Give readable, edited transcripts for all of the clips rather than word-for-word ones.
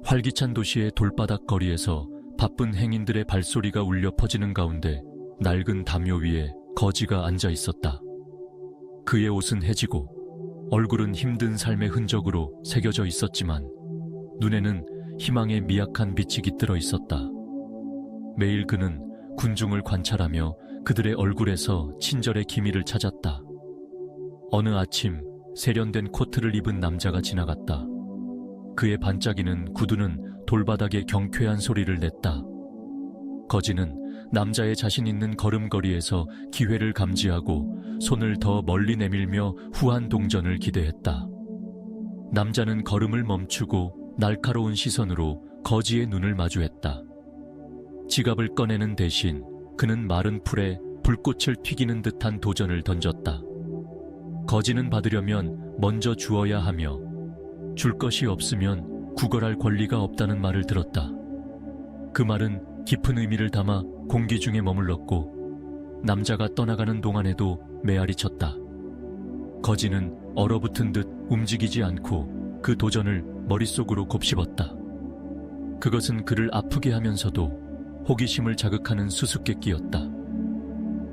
활기찬 도시의 돌바닥 거리에서 바쁜 행인들의 발소리가 울려 퍼지는 가운데 낡은 담요 위에 거지가 앉아 있었다. 그의 옷은 해지고 얼굴은 힘든 삶의 흔적으로 새겨져 있었지만 눈에는 희망의 미약한 빛이 깃들어 있었다. 매일 그는 군중을 관찰하며 그들의 얼굴에서 친절의 기미를 찾았다. 어느 아침 세련된 코트를 입은 남자가 지나갔다. 그의 반짝이는 구두는 돌바닥에 경쾌한 소리를 냈다. 거지는 남자의 자신 있는 걸음걸이에서 기회를 감지하고 손을 더 멀리 내밀며 후한 동전을 기대했다. 남자는 걸음을 멈추고 날카로운 시선으로 거지의 눈을 마주했다. 지갑을 꺼내는 대신 그는 마른 풀에 불꽃을 튀기는 듯한 도전을 던졌다. 거지는 받으려면 먼저 주어야 하며 줄 것이 없으면 구걸할 권리가 없다는 말을 들었다. 그 말은 깊은 의미를 담아 공기 중에 머물렀고 남자가 떠나가는 동안에도 메아리 쳤다. 거지는 얼어붙은 듯 움직이지 않고 그 도전을 머릿속으로 곱씹었다. 그것은 그를 아프게 하면서도 호기심을 자극하는 수수께끼였다.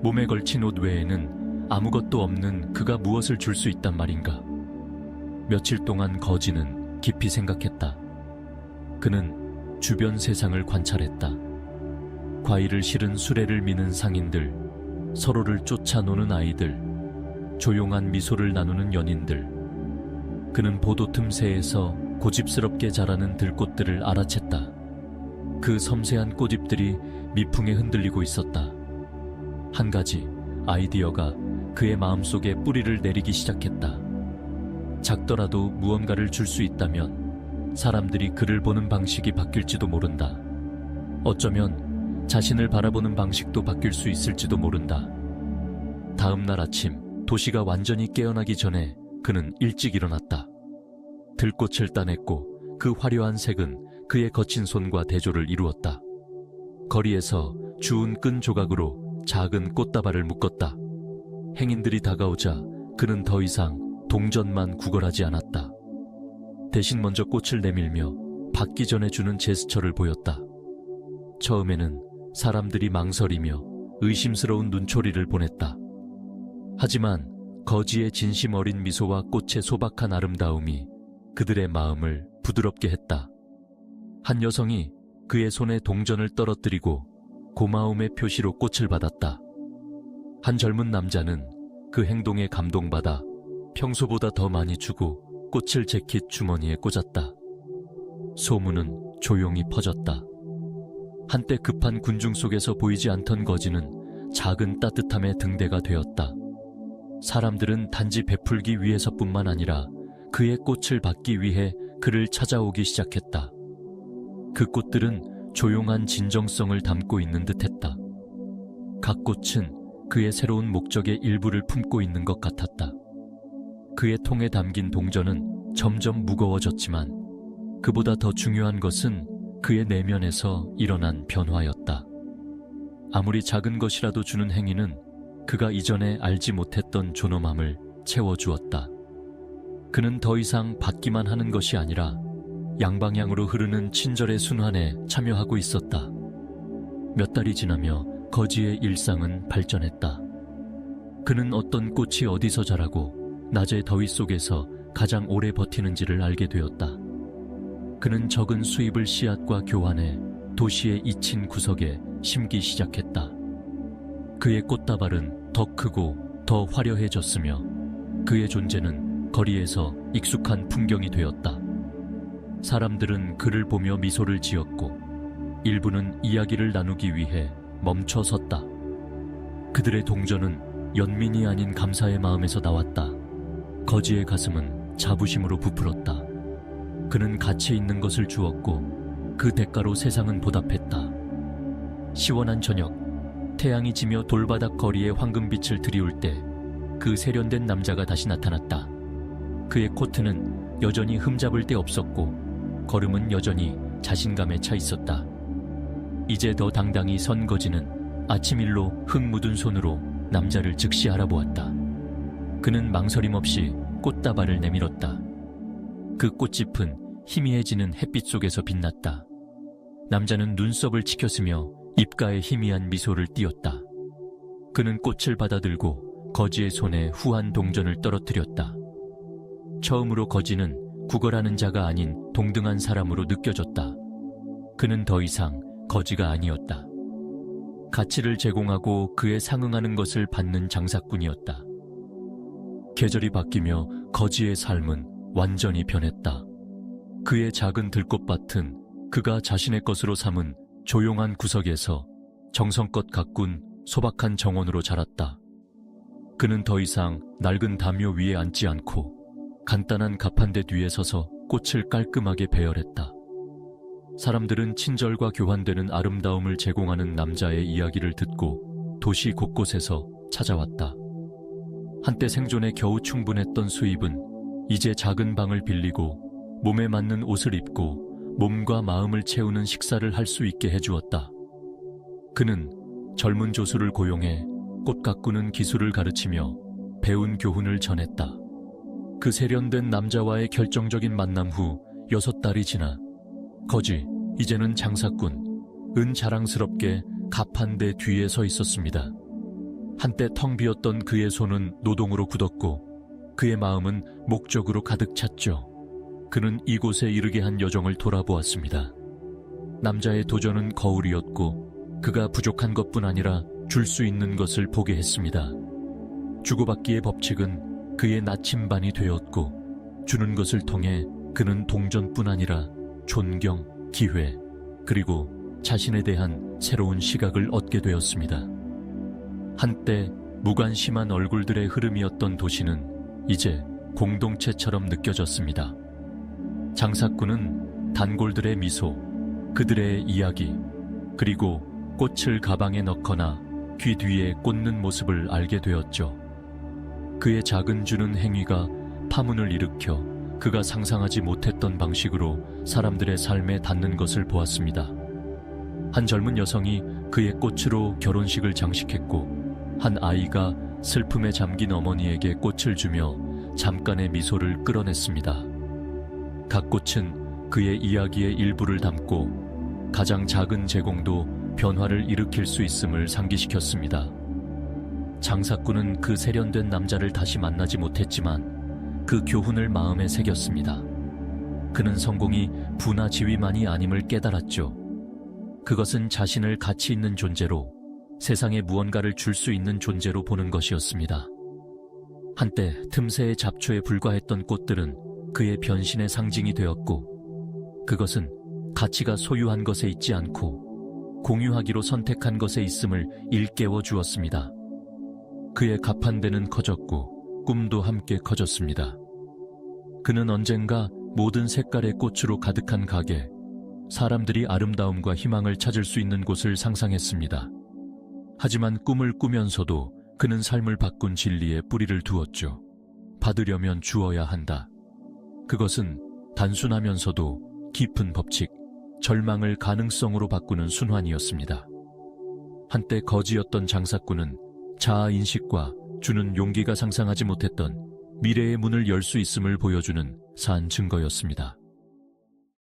몸에 걸친 옷 외에는 아무것도 없는 그가 무엇을 줄 수 있단 말인가. 며칠 동안 거지는 깊이 생각했다. 그는 주변 세상을 관찰했다. 과일을 실은 수레를 미는 상인들, 서로를 쫓아 노는 아이들, 조용한 미소를 나누는 연인들. 그는 보도 틈새에서 고집스럽게 자라는 들꽃들을 알아챘다. 그 섬세한 꽃잎들이 미풍에 흔들리고 있었다. 한 가지 아이디어가 그의 마음속에 뿌리를 내리기 시작했다. 작더라도 무언가를 줄 수 있다면 사람들이 그를 보는 방식이 바뀔지도 모른다. 어쩌면 자신을 바라보는 방식도 바뀔 수 있을지도 모른다. 다음 날 아침 도시가 완전히 깨어나기 전에 그는 일찍 일어났다. 들꽃을 따냈고 그 화려한 색은 그의 거친 손과 대조를 이루었다. 거리에서 주운 끈 조각으로 작은 꽃다발을 묶었다. 행인들이 다가오자 그는 더 이상 동전만 구걸하지 않았다. 대신 먼저 꽃을 내밀며 받기 전에 주는 제스처를 보였다. 처음에는 사람들이 망설이며 의심스러운 눈초리를 보냈다. 하지만 거지의 진심 어린 미소와 꽃의 소박한 아름다움이 그들의 마음을 부드럽게 했다. 한 여성이 그의 손에 동전을 떨어뜨리고 고마움의 표시로 꽃을 받았다. 한 젊은 남자는 그 행동에 감동받아 평소보다 더 많이 주고 꽃을 재킷 주머니에 꽂았다. 소문은 조용히 퍼졌다. 한때 급한 군중 속에서 보이지 않던 거지는 작은 따뜻함의 등대가 되었다. 사람들은 단지 베풀기 위해서뿐만 아니라 그의 꽃을 받기 위해 그를 찾아오기 시작했다. 그 꽃들은 조용한 진정성을 담고 있는 듯했다. 각 꽃은 그의 새로운 목적의 일부를 품고 있는 것 같았다. 그의 통에 담긴 동전은 점점 무거워졌지만 그보다 더 중요한 것은 그의 내면에서 일어난 변화였다. 아무리 작은 것이라도 주는 행위는 그가 이전에 알지 못했던 존엄함을 채워주었다. 그는 더 이상 받기만 하는 것이 아니라 양방향으로 흐르는 친절의 순환에 참여하고 있었다. 몇 달이 지나며 거지의 일상은 발전했다. 그는 어떤 꽃이 어디서 자라고 낮의 더위 속에서 가장 오래 버티는지를 알게 되었다. 그는 적은 수입을 씨앗과 교환해 도시의 잊힌 구석에 심기 시작했다. 그의 꽃다발은 더 크고 더 화려해졌으며 그의 존재는 거리에서 익숙한 풍경이 되었다. 사람들은 그를 보며 미소를 지었고 일부는 이야기를 나누기 위해 멈춰 섰다. 그들의 동전은 연민이 아닌 감사의 마음에서 나왔다. 거지의 가슴은 자부심으로 부풀었다. 그는 가치 있는 것을 주었고 그 대가로 세상은 보답했다. 시원한 저녁, 태양이 지며 돌바닥 거리에 황금빛을 드리울 때 그 세련된 남자가 다시 나타났다. 그의 코트는 여전히 흠잡을 데 없었고 걸음은 여전히 자신감에 차 있었다. 이제 더 당당히 선 거지는 아침 일로 흙 묻은 손으로 남자를 즉시 알아보았다. 그는 망설임 없이 꽃다발을 내밀었다. 그 꽃잎은 희미해지는 햇빛 속에서 빛났다. 남자는 눈썹을 치켰으며 입가에 희미한 미소를 띄었다. 그는 꽃을 받아들고 거지의 손에 후한 동전을 떨어뜨렸다. 처음으로 거지는 구걸하는 자가 아닌 동등한 사람으로 느껴졌다. 그는 더 이상 거지가 아니었다. 가치를 제공하고 그에 상응하는 것을 받는 장사꾼이었다. 계절이 바뀌며 거지의 삶은 완전히 변했다. 그의 작은 들꽃밭은 그가 자신의 것으로 삼은 조용한 구석에서 정성껏 가꾼 소박한 정원으로 자랐다. 그는 더 이상 낡은 담요 위에 앉지 않고 간단한 가판대 뒤에 서서 꽃을 깔끔하게 배열했다. 사람들은 친절과 교환되는 아름다움을 제공하는 남자의 이야기를 듣고 도시 곳곳에서 찾아왔다. 한때 생존에 겨우 충분했던 수입은 이제 작은 방을 빌리고 몸에 맞는 옷을 입고 몸과 마음을 채우는 식사를 할 수 있게 해주었다. 그는 젊은 조수를 고용해 꽃 가꾸는 기술을 가르치며 배운 교훈을 전했다. 그 세련된 남자와의 결정적인 만남 후 6달이 지나 거지, 이제는 장사꾼, 은 자랑스럽게 가판대 뒤에 서 있었습니다. 한때 텅 비었던 그의 손은 노동으로 굳었고 그의 마음은 목적으로 가득 찼죠. 그는 이곳에 이르게 한 여정을 돌아보았습니다. 남자의 도전은 거울이었고 그가 부족한 것뿐 아니라 줄 수 있는 것을 보게 했습니다. 주고받기의 법칙은 그의 나침반이 되었고 주는 것을 통해 그는 동전뿐 아니라 존경, 기회, 그리고 자신에 대한 새로운 시각을 얻게 되었습니다. 한때 무관심한 얼굴들의 흐름이었던 도시는 이제 공동체처럼 느껴졌습니다. 장사꾼은 단골들의 미소, 그들의 이야기, 그리고 꽃을 가방에 넣거나 귀 뒤에 꽂는 모습을 알게 되었죠. 그의 작은 주는 행위가 파문을 일으켜 그가 상상하지 못했던 방식으로 사람들의 삶에 닿는 것을 보았습니다. 한 젊은 여성이 그의 꽃으로 결혼식을 장식했고 한 아이가 슬픔에 잠긴 어머니에게 꽃을 주며 잠깐의 미소를 끌어냈습니다. 각 꽃은 그의 이야기의 일부를 담고 가장 작은 제공도 변화를 일으킬 수 있음을 상기시켰습니다. 장사꾼은 그 세련된 남자를 다시 만나지 못했지만 그 교훈을 마음에 새겼습니다. 그는 성공이 부나 지위만이 아님을 깨달았죠. 그것은 자신을 가치 있는 존재로, 세상에 무언가를 줄 수 있는 존재로 보는 것이었습니다. 한때 틈새의 잡초에 불과했던 꽃들은 그의 변신의 상징이 되었고 그것은 가치가 소유한 것에 있지 않고 공유하기로 선택한 것에 있음을 일깨워 주었습니다. 그의 가판대는 커졌고 꿈도 함께 커졌습니다. 그는 언젠가 모든 색깔의 꽃으로 가득한 가게, 사람들이 아름다움과 희망을 찾을 수 있는 곳을 상상했습니다. 하지만 꿈을 꾸면서도 그는 삶을 바꾼 진리에 뿌리를 두었죠. 받으려면 주어야 한다. 그것은 단순하면서도 깊은 법칙, 절망을 가능성으로 바꾸는 순환이었습니다. 한때 거지였던 장사꾼은 자아인식과 주는 용기가 상상하지 못했던 미래의 문을 열 수 있음을 보여주는 산 증거였습니다.